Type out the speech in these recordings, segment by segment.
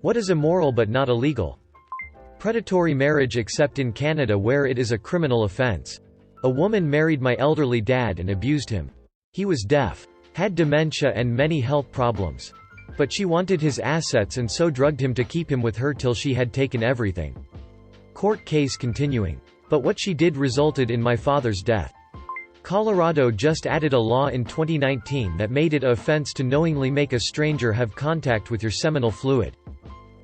What is immoral but not illegal? Predatory marriage except in Canada where it is a criminal offense. A woman married my elderly dad and abused him. He was deaf, had dementia and many health problems. But she wanted his assets and so drugged him to keep him with her till she had taken everything. Court case continuing. But what she did resulted in my father's death. Colorado just added a law in 2019 that made it an offense to knowingly make a stranger have contact with your seminal fluid.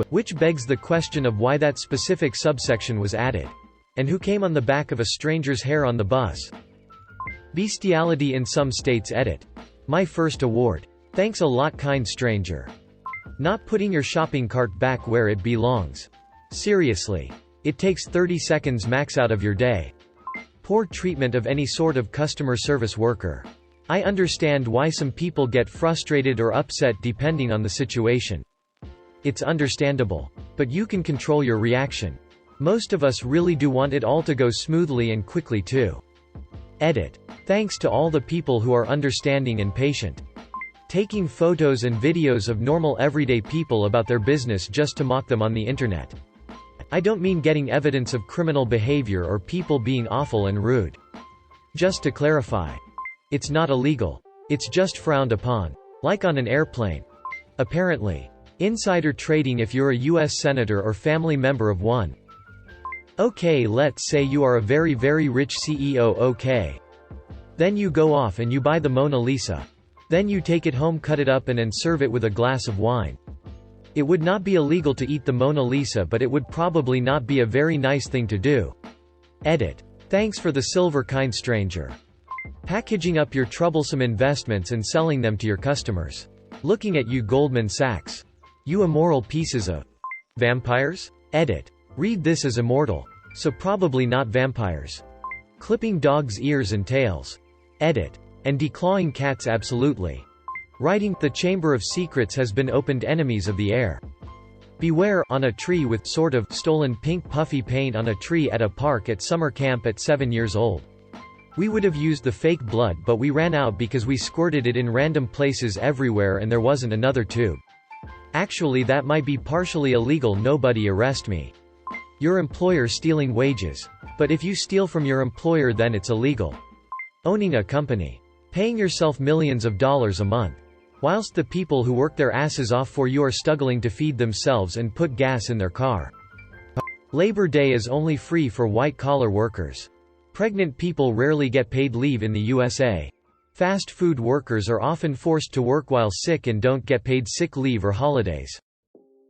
Which begs the question of why that specific subsection was added. And who came on the back of a stranger's hair on the bus? Bestiality in some states. Edit. My first award. Thanks a lot, kind stranger. Not putting your shopping cart back where it belongs. Seriously. It takes 30 seconds max out of your day. Poor treatment of any sort of customer service worker. I understand why some people get frustrated or upset depending on the situation. It's understandable. But you can control your reaction. Most of us really do want it all to go smoothly and quickly too. Edit. Thanks to all the people who are understanding and patient. Taking photos and videos of normal everyday people about their business just to mock them on the internet. I don't mean getting evidence of criminal behavior or people being awful and rude. Just to clarify. It's not illegal. It's just frowned upon. Like on an airplane. Apparently. Insider trading if you're a US senator or family member of one. Okay, let's say you are a very rich CEO. Okay. Then you go off and you buy the Mona Lisa. Then you take it home, cut it up and serve it with a glass of wine. It would not be illegal to eat the Mona Lisa, but it would probably not be a very nice thing to do. Edit. Thanks for the silver, kind stranger. Packaging up your troublesome investments and selling them to your customers. Looking at you, Goldman Sachs. You immoral pieces of vampires? Edit. Read this as immortal. So probably not vampires. Clipping dogs' ears and tails. Edit. And declawing cats. Absolutely. Writing, the Chamber of Secrets has been opened. Enemies of the air. Beware, on a tree with sort of stolen pink puffy paint on a tree at a park at summer camp at 7 years old. We would have used the fake blood but we ran out because we squirted it in random places everywhere and there wasn't another tube. Actually that might be partially illegal, nobody arrest me. Your employer stealing wages. But if you steal from your employer then it's illegal. Owning a company. Paying yourself millions of dollars a month. Whilst the people who work their asses off for you are struggling to feed themselves and put gas in their car. Labor Day is only free for white-collar workers. Pregnant people rarely get paid leave in the USA. Fast food workers are often forced to work while sick and don't get paid sick leave or holidays.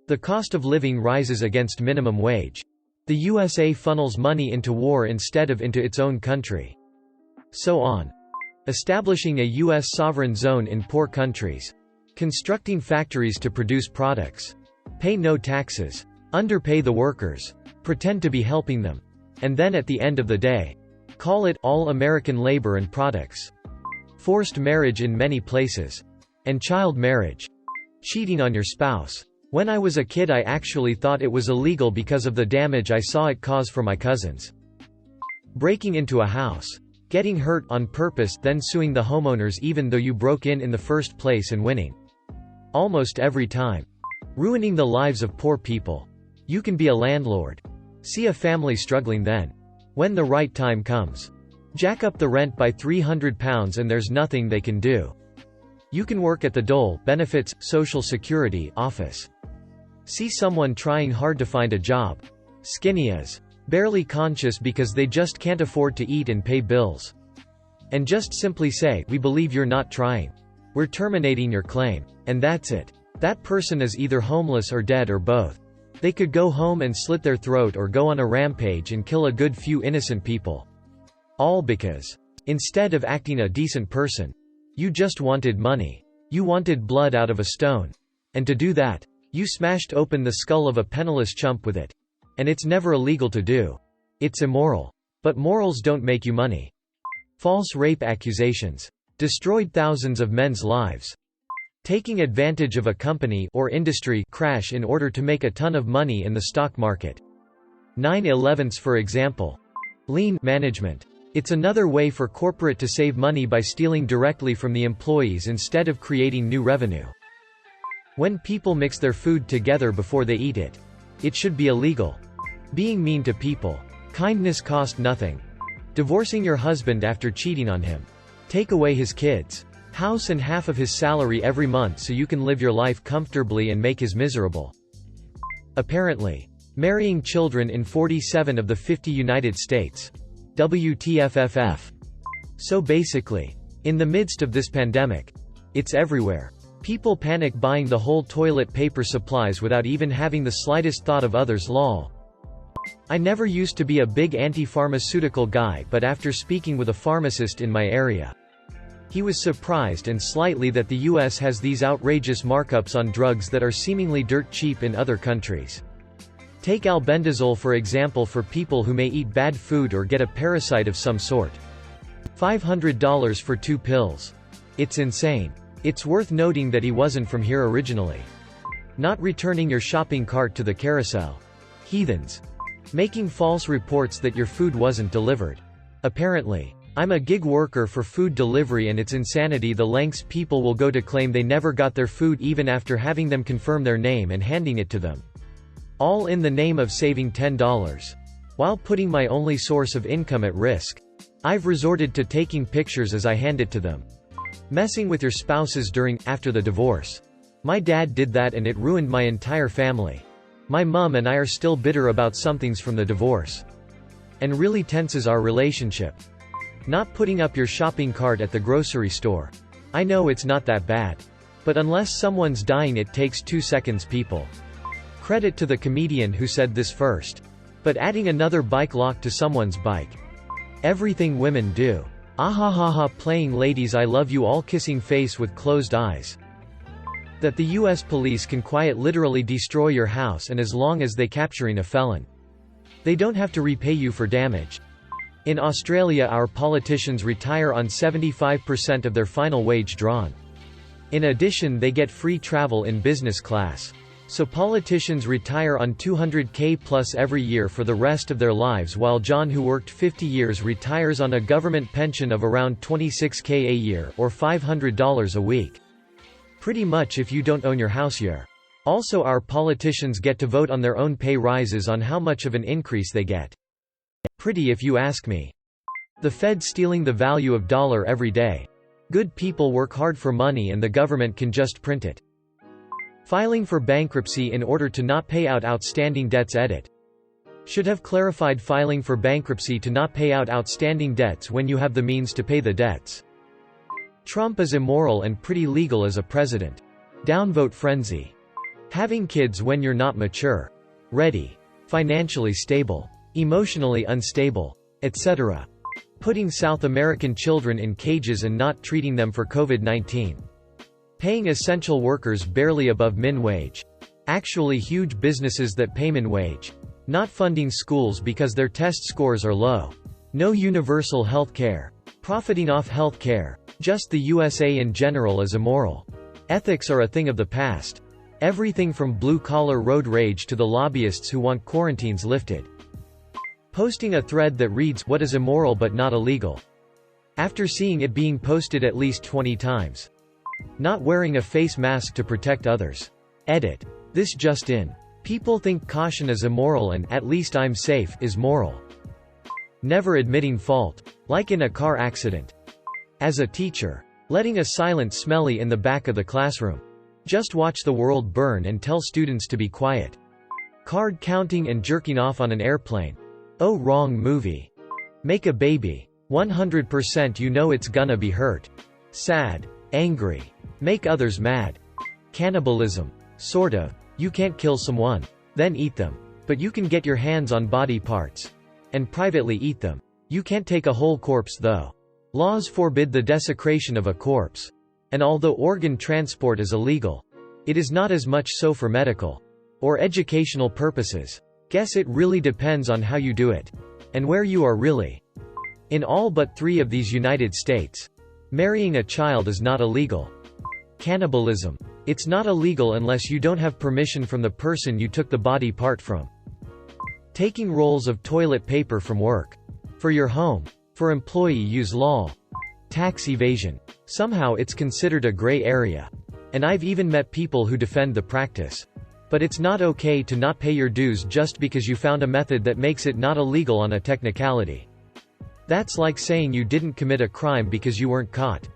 The cost of living rises against minimum wage. The USA funnels money into war instead of into its own country. So on. Establishing a U.S. sovereign zone in poor countries. Constructing factories to produce products. Pay no taxes. Underpay the workers. Pretend to be helping them. And then at the end of the day, call it all American labor and products. Forced marriage in many places. And child marriage. Cheating on your spouse. When I was a kid I actually thought it was illegal because of the damage I saw it cause for my cousins. Breaking into a house. Getting hurt on purpose, then suing the homeowners even though you broke in the first place and winning. Almost every time. Ruining the lives of poor people. You can be a landlord. See a family struggling then. When the right time comes. Jack up the rent by £300 and there's nothing they can do. You can work at the dole, benefits, social security, office. See someone trying hard to find a job. Skinny as. Barely conscious because they just can't afford to eat and pay bills. And just simply say, we believe you're not trying. We're terminating your claim. And that's it. That person is either homeless or dead or both. They could go home and slit their throat or go on a rampage and kill a good few innocent people. All because, instead of acting a decent person, you just wanted money. You wanted blood out of a stone. And to do that, you smashed open the skull of a penniless chump with it. And it's never illegal to do. It's immoral. But morals don't make you money. False rape accusations. Destroyed thousands of men's lives. Taking advantage of a company or industry crash in order to make a ton of money in the stock market. 9/11s for example. Lean management. It's another way for corporate to save money by stealing directly from the employees instead of creating new revenue. When people mix their food together before they eat it. It should be illegal. Being mean to people. Kindness cost nothing. Divorcing your husband after cheating on him. Take away his kids' house and half of his salary every month so you can live your life comfortably and make his miserable. Apparently. Marrying children in 47 of the 50 United States. WTFFF. So basically, in the midst of this pandemic, it's everywhere. People panic buying the whole toilet paper supplies without even having the slightest thought of others. Lol. I never used to be a big anti-pharmaceutical guy, but after speaking with a pharmacist in my area, he was surprised and slightly that the US has these outrageous markups on drugs that are seemingly dirt cheap in other countries. Take albendazole for example. For people who may eat bad food or get a parasite of some sort. $500 for 2 pills. It's insane. It's worth noting that he wasn't from here originally. Not returning your shopping cart to the carousel. Heathens. Making false reports that your food wasn't delivered. Apparently. I'm a gig worker for food delivery and it's insanity the lengths people will go to claim they never got their food even after having them confirm their name and handing it to them. All in the name of saving $10. While putting my only source of income at risk. I've resorted to taking pictures as I hand it to them. Messing with your spouses after the divorce. My dad did that and it ruined my entire family. My mum and I are still bitter about some things from the divorce. And really tenses our relationship. Not putting up your shopping cart at the grocery store. I know it's not that bad. But unless someone's dying it takes 2 seconds people. Credit to the comedian who said this first. But adding another bike lock to someone's bike. Everything women do. Ahahaha playing ladies I love you all kissing face with closed eyes. That the US police can quite literally destroy your house and as long as they capturing a felon. They don't have to repay you for damage. In Australia our politicians retire on 75% of their final wage drawn. In addition they get free travel in business class. So politicians retire on $200K plus every year for the rest of their lives while John who worked 50 years retires on a government pension of around $26K a year or $500 a week. Pretty much if you don't own your house you're. Also our politicians get to vote on their own pay rises on how much of an increase they get. Pretty if you ask me. The Fed stealing the value of dollar every day. Good people work hard for money and the government can just print it. Filing for bankruptcy in order to not pay out outstanding debts. Edit. Should have clarified filing for bankruptcy to not pay out outstanding debts when you have the means to pay the debts. Trump is immoral and pretty legal as a president. Downvote frenzy. Having kids when you're not mature. Ready. Financially stable. Emotionally unstable. Etc. Putting South American children in cages and not treating them for COVID-19. Paying essential workers barely above min wage. Actually huge businesses that pay min wage. Not funding schools because their test scores are low. No universal health care. Profiting off health care. Just the USA in general is immoral. Ethics are a thing of the past. Everything from blue-collar road rage to the lobbyists who want quarantines lifted. Posting a thread that reads, "What is immoral but not illegal?" After seeing it being posted at least 20 times. Not wearing a face mask to protect others. Edit. This just in. People think caution is immoral and "at least I'm safe" is moral. Never admitting fault. Like in a car accident. As a teacher. Letting a silent smelly in the back of the classroom. Just watch the world burn and tell students to be quiet. Card counting and jerking off on an airplane. Oh, wrong movie. Make a baby. 100% you know it's gonna be hurt. Sad. Angry. Make others mad. Cannibalism. Sort of. You can't kill someone, then eat them. But you can get your hands on body parts. And privately eat them. You can't take a whole corpse though. Laws forbid the desecration of a corpse. And although organ transport is illegal, it is not as much so for medical or educational purposes. Guess it really depends on how you do it. And where you are really. In all but 3 of these United States. Marrying a child is not illegal. Cannibalism. It's not illegal unless you don't have permission from the person you took the body part from. Taking rolls of toilet paper from work. For your home. For employee use. Lol. Tax evasion. Somehow it's considered a gray area. And I've even met people who defend the practice. But it's not okay to not pay your dues just because you found a method that makes it not illegal on a technicality. That's like saying you didn't commit a crime because you weren't caught.